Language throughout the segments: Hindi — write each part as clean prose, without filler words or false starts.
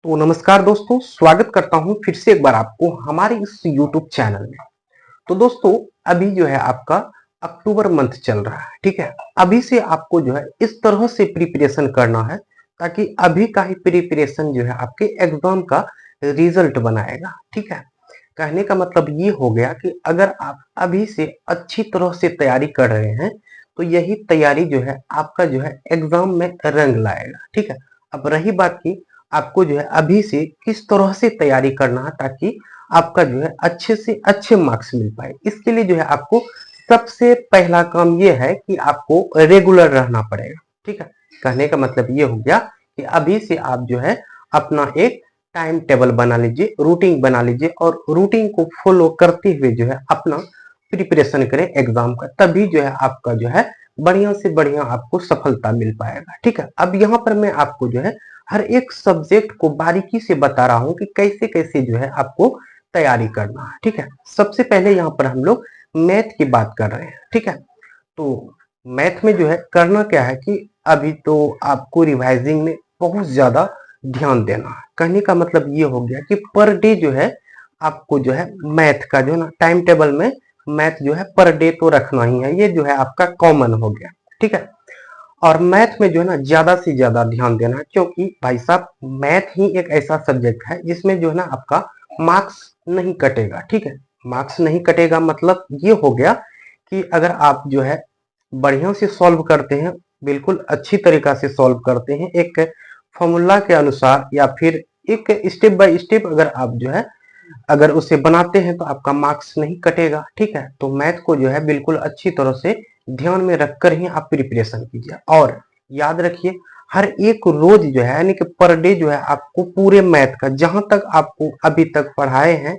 तो नमस्कार दोस्तों, स्वागत करता हूं फिर से एक बार आपको हमारे इस YouTube चैनल में। तो दोस्तों, अभी जो है आपका अक्टूबर मंथ चल रहा है, ठीक है। अभी से आपको जो है इस तरह से प्रिपरेशन करना है ताकि अभी का ही प्रिपरेशन जो है आपके एग्जाम का रिजल्ट बनाएगा, ठीक है। कहने का मतलब ये हो गया कि अगर आप अभी से अच्छी तरह से तैयारी कर रहे हैं तो यही तैयारी जो है आपका जो है एग्जाम में रंग लाएगा, ठीक है। अब रही बात की आपको जो है अभी से किस तरह से तैयारी करना है ताकि आपका जो है अच्छे से अच्छे मार्क्स मिल पाए। इसके लिए जो है आपको सबसे पहला काम ये है कि आपको रेगुलर रहना पड़ेगा, ठीक है। कहने का मतलब ये हो गया कि अभी से आप जो है अपना एक टाइम टेबल बना लीजिए, रूटीन बना लीजिए और रूटीन को फॉलो करते हुए जो है अपना प्रिपरेशन करें एग्जाम का। तभी जो है आपका जो है बढ़िया से बढ़िया आपको सफलता मिल पाएगा, ठीक है। अब यहाँ पर मैं आपको जो है हर एक सब्जेक्ट को बारीकी से बता रहा हूँ कि कैसे कैसे जो है आपको तैयारी करना है, ठीक है। सबसे पहले यहाँ पर हम लोग मैथ की बात कर रहे हैं, ठीक है। तो मैथ में जो है करना क्या है कि अभी तो आपको रिवाइजिंग में बहुत ज्यादा ध्यान देना है। कहने का मतलब ये हो गया कि पर डे जो है आपको जो है मैथ का जो है ना टाइम टेबल में मैथ जो है पर डे तो रखना ही है, ये जो है आपका कॉमन हो गया, ठीक है। और मैथ में जो है ना ज्यादा से ज्यादा ध्यान देना है क्योंकि भाई साहब मैथ ही एक ऐसा सब्जेक्ट है जिसमें जो है ना आपका मार्क्स नहीं कटेगा, ठीक है। मार्क्स नहीं कटेगा मतलब ये हो गया कि अगर आप जो है बढ़िया से सॉल्व करते हैं, बिल्कुल अच्छी तरीका से सॉल्व करते हैं एक फॉर्मूला के अनुसार या फिर एक स्टेप बाय स्टेप अगर आप जो है अगर उसे बनाते हैं तो आपका मार्क्स नहीं कटेगा, ठीक है। तो मैथ को जो है बिल्कुल अच्छी तरह से ध्यान में रखकर ही आप प्रिपरेशन कीजिए और याद रखिए हर एक रोज जो है यानी कि पर डे जो है आपको पूरे मैथ का जहां तक आपको अभी तक पढ़ाए हैं,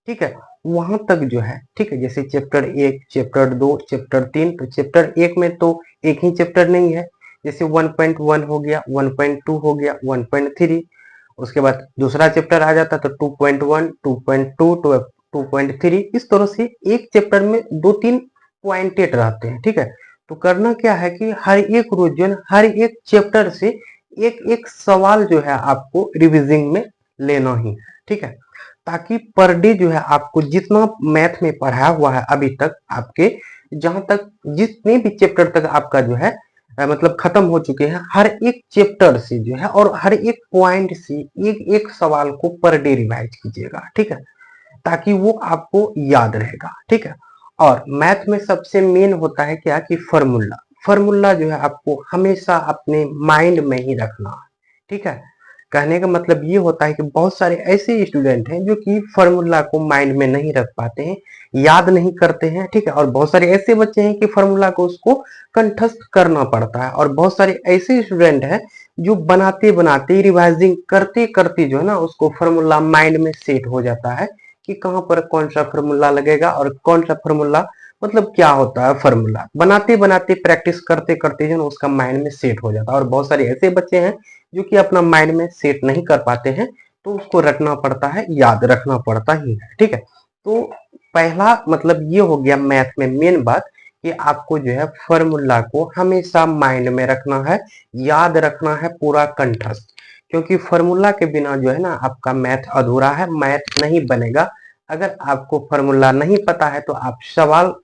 ठीक है, वहां तक जो है, ठीक है। जैसे चैप्टर 1, चैप्टर 2, चैप्टर 3, तो चैप्टर 1 में तो एक ही चैप्टर नहीं है, जैसे 1.1 हो गया, 1.2 हो गया, 1.3, उसके बाद दूसरा चैप्टर आ जाता तो 2.1, 2.2, 2.3, इस तरह से एक चैप्टर में दो तीन पॉइंटेड रहते हैं, ठीक है। तो करना क्या है कि हर एक रोज जो है हर एक चैप्टर से एक एक सवाल जो है आपको रिविजन में लेना ही है, ठीक है। ताकि पर डे जो है आपको जितना मैथ में पढ़ाया हुआ है अभी तक आपके जहां तक जितने भी चैप्टर तक आपका जो है मतलब खत्म हो चुके हैं, हर एक चैप्टर से जो है और हर एक पॉइंट से एक एक सवाल को पर डे रिवाइज कीजिएगा, ठीक है, ताकि वो आपको याद रहेगा, ठीक है। और मैथ में सबसे मेन होता है क्या कि फॉर्मूला। फॉर्मूला जो है आपको हमेशा अपने माइंड में ही रखना है, ठीक है। कहने का मतलब ये होता है कि बहुत सारे ऐसे स्टूडेंट हैं जो कि फॉर्मूला को माइंड में नहीं रख पाते हैं, याद नहीं करते हैं, ठीक है। और बहुत सारे ऐसे बच्चे हैं कि फॉर्मूला को उसको कंठस्थ करना पड़ता है और बहुत सारे ऐसे स्टूडेंट हैं जो बनाते बनाते रिवाइजिंग करते करते जो है ना उसको फॉर्मूला माइंड में सेट हो जाता है कि कहाँ पर कौन सा फॉर्मूला लगेगा और कौन सा फॉर्मूला मतलब क्या होता है। फॉर्मूला बनाते बनाते प्रैक्टिस करते करते जो ना उसका माइंड में सेट हो जाता है और बहुत सारे ऐसे बच्चे हैं जो कि अपना माइंड में सेट नहीं कर पाते हैं, तो उसको रटना पड़ता है, याद रखना पड़ता ही है, ठीक है। तो पहला मतलब ये हो गया मैथ में मेन बात कि आपको जो है फॉर्मूला को हमेशा माइंड में रखना है, याद रखना है पूरा कंठस्थ, क्योंकि फॉर्मूला के बिना जो है ना आपका मैथ अधूरा है, मैथ नहीं बनेगा। अगर आपको फॉर्मूला नहीं पता है तो आप सवाल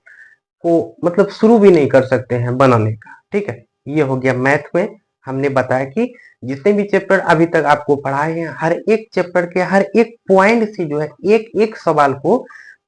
को मतलब शुरू भी नहीं कर सकते हैं बनाने का, ठीक है। ये हो गया मैथ में। हमने बताया कि जितने भी चैप्टर अभी तक आपको पढ़ाए हैं हर एक चैप्टर के हर एक पॉइंट से जो है एक एक सवाल को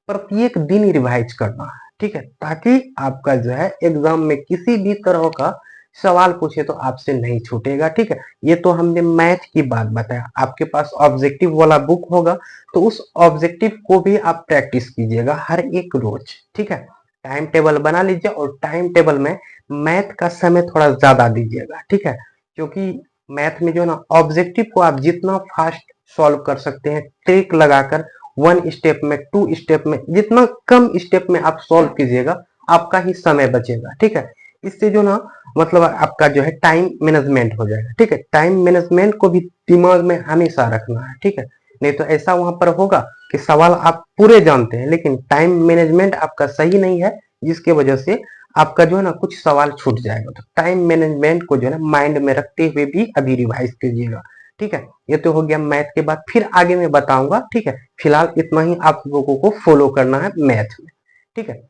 प्रत्येक दिन रिवाइज करना है, ठीक है, ताकि आपका जो है एग्जाम में किसी भी तरह का सवाल पूछे तो आपसे नहीं छूटेगा, ठीक है। ये तो हमने मैथ की बात बताया। आपके पास ऑब्जेक्टिव वाला बुक होगा तो उस ऑब्जेक्टिव को भी आप प्रैक्टिस कीजिएगा हर एक रोज, ठीक है। टाइम टेबल बना लीजिए और टाइम टेबल में मैथ का समय थोड़ा ज्यादा दीजिएगा, ठीक है। क्योंकि मैथ में जो है ना ऑब्जेक्टिव को आप जितना फास्ट सॉल्व कर सकते हैं ट्रिक लगाकर 1 स्टेप में 2 स्टेप में जितना कम स्टेप में आप सॉल्व कीजिएगा आपका ही समय बचेगा, ठीक है। इससे जो ना मतलब आपका जो है टाइम मैनेजमेंट हो जाएगा, ठीक है। टाइम मैनेजमेंट को भी दिमाग में हमेशा रखना है, ठीक है। नहीं तो ऐसा वहां पर होगा कि सवाल आप पूरे जानते हैं लेकिन टाइम मैनेजमेंट आपका सही नहीं है, जिसके वजह से आपका जो है ना कुछ सवाल छूट जाएगा। तो टाइम मैनेजमेंट को जो है ना माइंड में रखते हुए भी अभी रिवाइज कीजिएगा, ठीक है, ये तो हो गया मैथ के बाद, फिर आगे मैं बताऊंगा। ठीक है, फिलहाल इतना ही आप लोगों को फॉलो करना है मैथ में। ठीक है,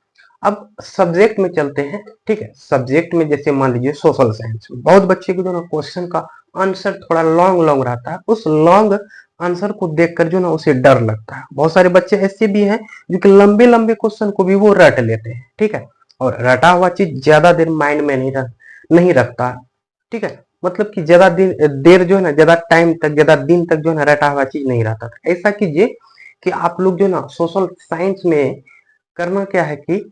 अब सब्जेक्ट में चलते हैं। ठीक है, सब्जेक्ट में जैसे मान लीजिए सोशल साइंस में बहुत बच्चे को जो ना क्वेश्चन का आंसर थोड़ा लॉन्ग लॉन्ग रहता है, उस लॉन्ग आंसर को देखकर जो ना उसे डर लगता है। बहुत सारे बच्चे ऐसे भी हैं जो कि लंबे लंबे क्वेश्चन को भी वो रट लेते हैं। ठीक है, और रटा हुआ चीज ज्यादा देर माइंड में नहीं रखता। ठीक है, मतलब कि ज्यादा देर जो है ना, ज्यादा टाइम तक, ज्यादा दिन तक जो है ना रटा हुआ चीज नहीं रहता था। ऐसा कीजिए कि आप लोग जो ना सोशल साइंस में करना क्या है कि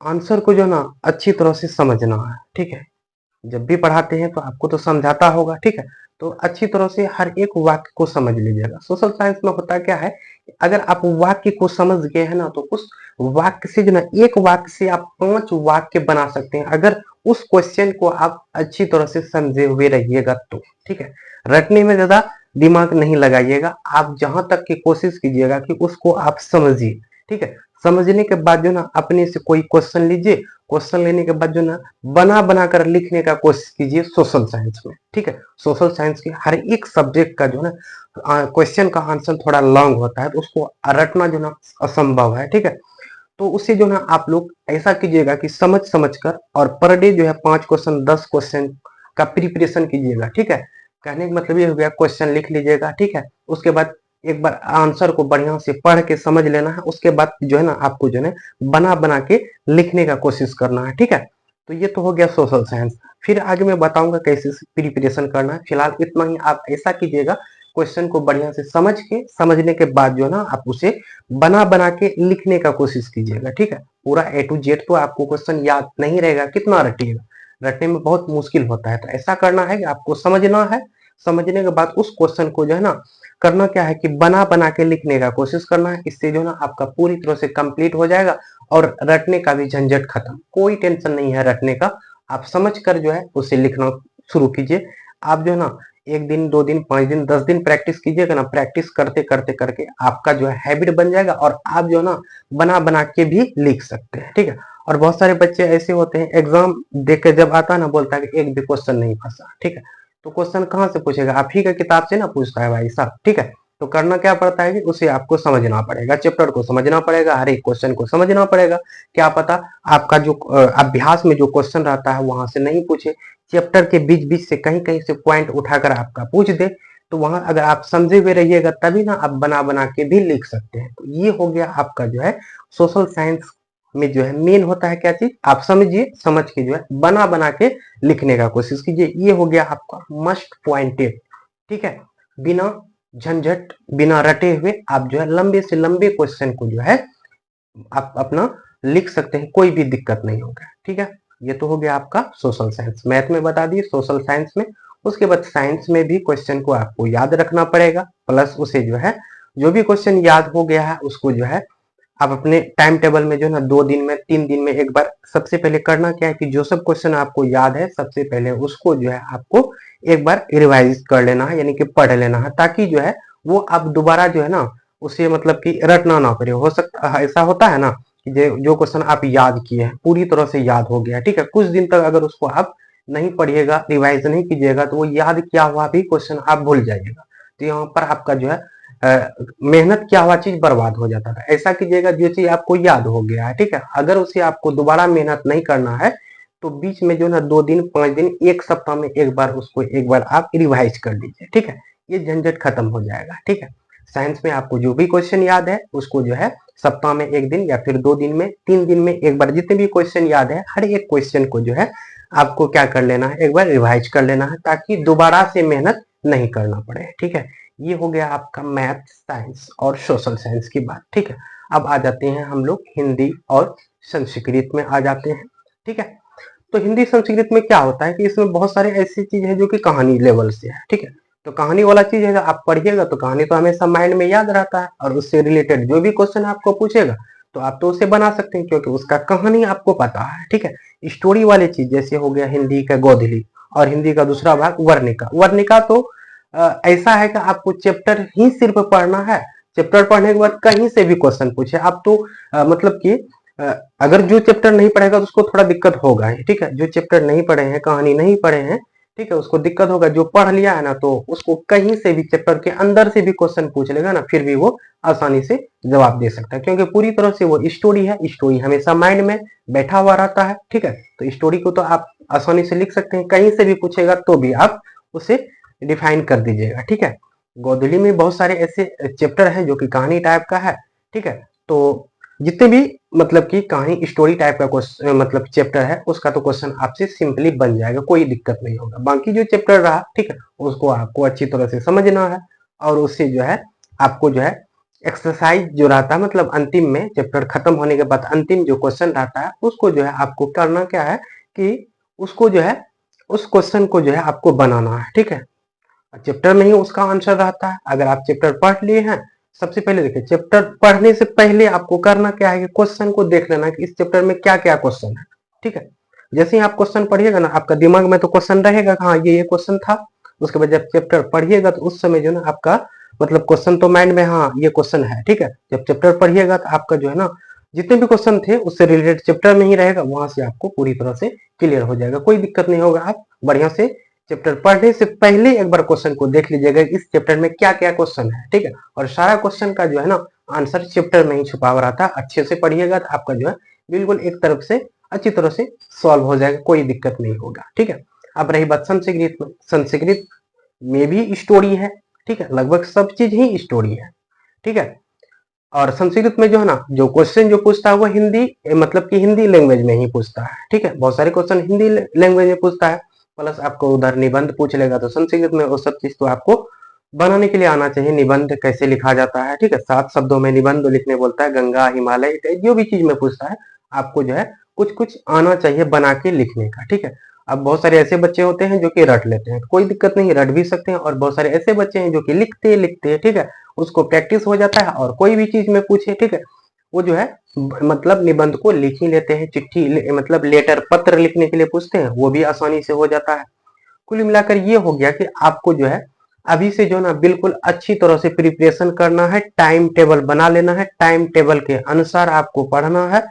आंसर को जो ना अच्छी तरह से समझना है। ठीक है, जब भी पढ़ाते हैं तो आपको तो समझाता होगा। ठीक है, तो अच्छी तरह से हर एक वाक्य को समझ लीजिएगा। सोशल साइंस में होता क्या है, अगर आप वाक्य को समझ गए हैं ना, तो उस वाक्य से जो ना एक वाक्य से आप 5 वाक्य बना सकते हैं, अगर उस क्वेश्चन को आप अच्छी तरह से समझे हुए रहिएगा तो। ठीक है, रटने में ज्यादा दिमाग नहीं लगाइएगा, आप जहां तक की कोशिश कीजिएगा कि उसको आप समझिए। ठीक है, समझने के बाद जो ना अपने से कोई क्वेश्चन लीजिए, क्वेश्चन लेने के बाद जो ना बना बना कर लिखने का कोशिश कीजिए सोशल साइंस में। ठीक है, सोशल साइंस के हर एक सब्जेक्ट का जो ना क्वेश्चन का आंसर थोड़ा लॉन्ग होता है, तो उसको रटना जो ना असंभव है। ठीक है, तो उससे जो ना आप लोग ऐसा कीजिएगा कि समझ समझ कर, और पर डे जो है 5 क्वेश्चन 10 क्वेश्चन का प्रिपरेशन कीजिएगा। ठीक है, कहने का मतलब ये हो गया, क्वेश्चन लिख लीजिएगा। ठीक है, उसके बाद एक बार आंसर को बढ़िया से पढ़ के समझ लेना है, उसके बाद जो है ना आपको जो है बना बना के लिखने का कोशिश करना है। ठीक है, तो ये तो हो गया सोशल साइंस। फिर आगे मैं बताऊंगा कैसे प्रिपरेशन करना है। फिलहाल इतना ही, आप ऐसा कीजिएगा, क्वेश्चन को बढ़िया से समझ के, समझने के बाद जो है ना आप उसे बना बना के लिखने का कोशिश कीजिएगा। ठीक है, पूरा ए टू जेड तो आपको क्वेश्चन याद नहीं रहेगा, कितना रटिएगा, रटने में बहुत मुश्किल होता है। तो ऐसा करना है कि आपको समझना है, समझने के बाद उस क्वेश्चन को जो है ना करना क्या है कि बना बना के लिखने का कोशिश करना है। इससे जो ना आपका पूरी तरह से कंप्लीट हो जाएगा, और रटने का भी झंझट खत्म, कोई टेंशन नहीं है रटने का। आप समझ कर जो है उसे लिखना शुरू कीजिए। आप जो है ना 1 दिन 2 दिन 5 दिन 10 दिन प्रैक्टिस कीजिएगा ना, प्रैक्टिस करते करते करके आपका जो है हैबिट बन जाएगा, और आप जो है ना बना बना के भी लिख सकते हैं। ठीक है, और बहुत सारे बच्चे ऐसे होते हैं, एग्जाम देख के जब आता है ना, बोलता है कि एक भी क्वेश्चन नहीं फंसा। ठीक है, तो क्वेश्चन कहाँ से पूछेगा, आप ही का किताब से ना पूछता है भाई साहब। ठीक है, तो करना क्या पड़ता है कि उसे आपको समझना पड़ेगा, चैप्टर को समझना पड़ेगा, हर एक क्वेश्चन को समझना पड़ेगा। क्या पता आपका जो अभ्यास में जो क्वेश्चन रहता है वहां से नहीं पूछे, चैप्टर के बीच बीच से कहीं कहीं से पॉइंट उठाकर आपका पूछ दे, तो वहां अगर आप समझे हुए रहिएगा तभी ना आप बना बना के भी लिख सकते हैं। तो ये हो गया आपका जो है सोशल साइंस में जो है मेन होता है क्या चीज, आप समझिए, समझ के जो है बना बना के लिखने का कोशिश कीजिए। ये हो गया आपका मस्ट पॉइंटेड। ठीक है, बिना झंझट, बिना रटे हुए आप जो है लंबे से लंबे क्वेश्चन को जो है आप अपना लिख सकते हैं, कोई भी दिक्कत नहीं होगा। ठीक है, ये तो हो गया आपका सोशल साइंस। मैथ में बता दिए, सोशल साइंस में, उसके बाद साइंस में भी क्वेश्चन को आपको याद रखना पड़ेगा, प्लस उसे जो है जो भी क्वेश्चन याद हो गया है उसको जो है आप अपने टाइम टेबल में जो है ना 2 दिन में 3 दिन में एक बार, सबसे पहले करना क्या है कि जो सब क्वेश्चन आपको याद है सबसे पहले उसको जो है आपको एक बार रिवाइज कर लेना है, यानी कि पढ़ लेना है, ताकि जो है वो आप दोबारा जो है ना उसे मतलब कि रटना ना पड़े। हो सकता ऐसा होता है ना कि जो क्वेश्चन आप याद किए हैं पूरी तरह से याद हो गया, ठीक है, कुछ दिन तक अगर उसको आप नहीं पढ़िएगा, रिवाइज नहीं कीजिएगा, तो वो याद किया हुआ भी क्वेश्चन आप भूल जाइएगा। तो यहाँ पर आपका जो है मेहनत किया हुआ चीज बर्बाद हो जाता था। ऐसा कीजिएगा जो चीज आपको याद हो गया है, ठीक है, अगर उसे आपको दोबारा मेहनत नहीं करना है तो बीच में जो ना 2 दिन 5 दिन 1 सप्ताह में एक बार उसको एक बार आप रिवाइज कर लीजिए। ठीक है, ये झंझट खत्म हो जाएगा। ठीक है, साइंस में आपको जो भी क्वेश्चन याद है उसको जो है सप्ताह में 1 दिन या फिर 2 दिन में 3 दिन में एक बार, जितने भी क्वेश्चन याद है हर एक क्वेश्चन को जो है आपको क्या कर लेना है, एक बार रिवाइज कर लेना है, ताकि दोबारा से मेहनत नहीं करना पड़े। ठीक है, ये हो गया आपका मैथ, साइंस और सोशल साइंस की बात। ठीक है, अब आ जाते हैं हम लोग हिंदी और संस्कृत में आ जाते हैं। ठीक है, तो हिंदी संस्कृत में क्या होता है कि इसमें बहुत सारे ऐसी चीज है जो कि कहानी लेवल से है। ठीक है, तो कहानी वाला चीज है, आप पढ़िएगा तो कहानी तो हमेशा माइंड में याद रहता है, और उससे रिलेटेड जो भी क्वेश्चन आपको पूछेगा तो आप तो उसे बना सकते हैं, क्योंकि उसका कहानी आपको पता है। ठीक है, स्टोरी वाली चीज जैसे हो गया हिंदी का गोधली, और हिंदी का दूसरा भाग वर्णिका। वर्णिका तो ऐसा है कि आपको चैप्टर ही सिर्फ पढ़ना है, चैप्टर पढ़ने के बाद कहीं से भी क्वेश्चन पूछे आप तो मतलब कि अगर जो चैप्टर नहीं पढ़ेगा तो उसको थोड़ा दिक्कत होगा ही। ठीक है, जो चैप्टर नहीं पढ़े हैं, कहानी नहीं पढ़े हैं, ठीक है, उसको दिक्कत होगा, जो पढ़ लिया है ना तो उसको कहीं से भी चैप्टर के अंदर से भी क्वेश्चन पूछ लेगा ना, फिर भी वो आसानी से जवाब दे सकता है, क्योंकि पूरी तरह से वो स्टोरी है, स्टोरी हमेशा माइंड में बैठा हुआ रहता है। ठीक है, तो स्टोरी को तो आप आसानी से लिख सकते हैं, कहीं से भी पूछेगा तो भी आप उसे डिफाइन कर दीजिएगा। ठीक है, गोधुली में बहुत सारे ऐसे चैप्टर हैं जो कि कहानी टाइप का है। ठीक है, तो जितने भी मतलब कि कहानी स्टोरी टाइप का क्वेश्चन मतलब चैप्टर है, उसका तो क्वेश्चन आपसे सिंपली बन जाएगा, कोई दिक्कत नहीं होगा। बाकी जो चैप्टर रहा, ठीक है, उसको आपको अच्छी तरह से समझना है, और उससे जो है आपको जो है एक्सरसाइज जो रहता है, मतलब अंतिम में चैप्टर खत्म होने के बाद अंतिम जो क्वेश्चन रहता है, उसको जो है आपको करना क्या है कि उसको जो है उस क्वेश्चन को जो है आपको बनाना है। ठीक है, चैप्टर में ही उसका आंसर रहता है। अगर आप चैप्टर पढ़ लिए हैं, सबसे पहले देखिए चैप्टर पढ़ने से पहले आपको करना क्या है कि क्वेश्चन को देख लेना कि इस चैप्टर में क्या क्या क्वेश्चन है। ठीक है, जैसे ही आप क्वेश्चन पढ़िएगा ना, आपका दिमाग में तो क्वेश्चन रहेगा, हाँ ये क्वेश्चन था। उसके बाद जब चैप्टर पढ़िएगा तो उस समय जो है ना आपका मतलब क्वेश्चन तो माइंड में, हाँ ये क्वेश्चन है। ठीक है, जब चैप्टर पढ़िएगा तो आपका जो है ना जितने भी क्वेश्चन थे उससे रिलेटेड चैप्टर में ही रहेगा, वहां से आपको पूरी तरह से क्लियर हो जाएगा, कोई दिक्कत नहीं होगा। आप बढ़िया से चैप्टर पढ़ने से पहले एक बार क्वेश्चन को देख लीजिएगा इस चैप्टर में क्या क्या क्वेश्चन है। ठीक है, और सारा क्वेश्चन का जो है ना आंसर चैप्टर में ही छुपा हुआ रहता है। अच्छे से पढ़िएगा तो आपका जो है बिल्कुल एक तरफ से अच्छी तरह से सॉल्व हो जाएगा, कोई दिक्कत नहीं होगा। ठीक है, अब रही बात संस्कृत में, संस्कृत में भी स्टोरी है। ठीक है, लगभग सब चीज ही स्टोरी है। ठीक है, और संस्कृत में जो है ना जो क्वेश्चन जो पूछता है वो हिंदी मतलब कि हिंदी लैंग्वेज में ही पूछता है। ठीक है, बहुत सारे क्वेश्चन हिंदी लैंग्वेज में पूछता है, प्लस आपको उधर निबंध पूछ लेगा, तो संस्कृत में वो सब चीज तो आपको बनाने के लिए आना चाहिए। निबंध कैसे लिखा जाता है, ठीक है, 7 शब्दों में निबंध लिखने बोलता है, गंगा हिमालय जो भी चीज में पूछता है आपको जो है कुछ कुछ आना चाहिए बना के लिखने का। ठीक है, अब बहुत सारे ऐसे बच्चे होते हैं जो कि रट लेते हैं, कोई दिक्कत नहीं, रट भी सकते हैं, और बहुत सारे ऐसे बच्चे हैं जो कि लिखते लिखते हैं, ठीक है, उसको प्रैक्टिस हो जाता है, और कोई भी चीज में पूछे, ठीक है, वो जो है मतलब निबंध को लिख ही लेते हैं। चिट्ठी मतलब लेटर पत्र लिखने के लिए पूछते हैं, वो भी आसानी से हो जाता है। कुल मिलाकर ये हो गया कि आपको जो है अभी से जो ना बिल्कुल अच्छी तरह से प्रिपरेशन करना है, टाइम टेबल बना लेना है, टाइम टेबल के अनुसार आपको पढ़ना है,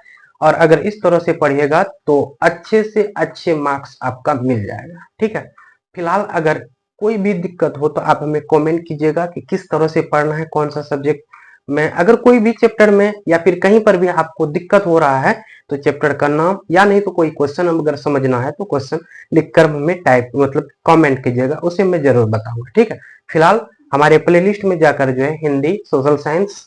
और अगर इस तरह से पढ़िएगा तो अच्छे से अच्छे मार्क्स आपका मिल जाएगा। ठीक है, फिलहाल अगर कोई भी दिक्कत हो तो आप हमें कमेंट कीजिएगा कि किस तरह से पढ़ना है, कौन सा सब्जेक्ट में, अगर कोई भी चैप्टर में या फिर कहीं पर भी आपको दिक्कत हो रहा है तो चैप्टर का नाम या नहीं तो कोई क्वेश्चन अगर समझना है तो क्वेश्चन लिखकर हमें टाइप मतलब कमेंट कीजिएगा, उसे मैं जरूर बताऊंगा। ठीक है, फिलहाल हमारे प्लेलिस्ट में जाकर जो है हिंदी, सोशल साइंस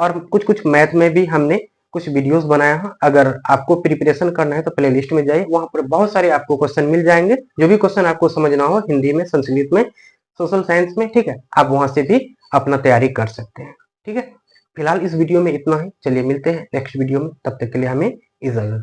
और कुछ कुछ मैथ में भी हमने कुछ वीडियोस बनाया है। अगर आपको प्रिपरेशन करना है तो प्लेलिस्ट में जाइए, वहां पर बहुत सारे आपको क्वेश्चन मिल जाएंगे, जो भी क्वेश्चन आपको समझना हो हिंदी में, संस्कृत में, सोशल साइंस में। ठीक है, आप वहां से भी अपना तैयारी कर सकते हैं। ठीक है, फिलहाल इस वीडियो में इतना ही, चलिए मिलते हैं नेक्स्ट वीडियो में, तब तक के लिए हमें इजाजत।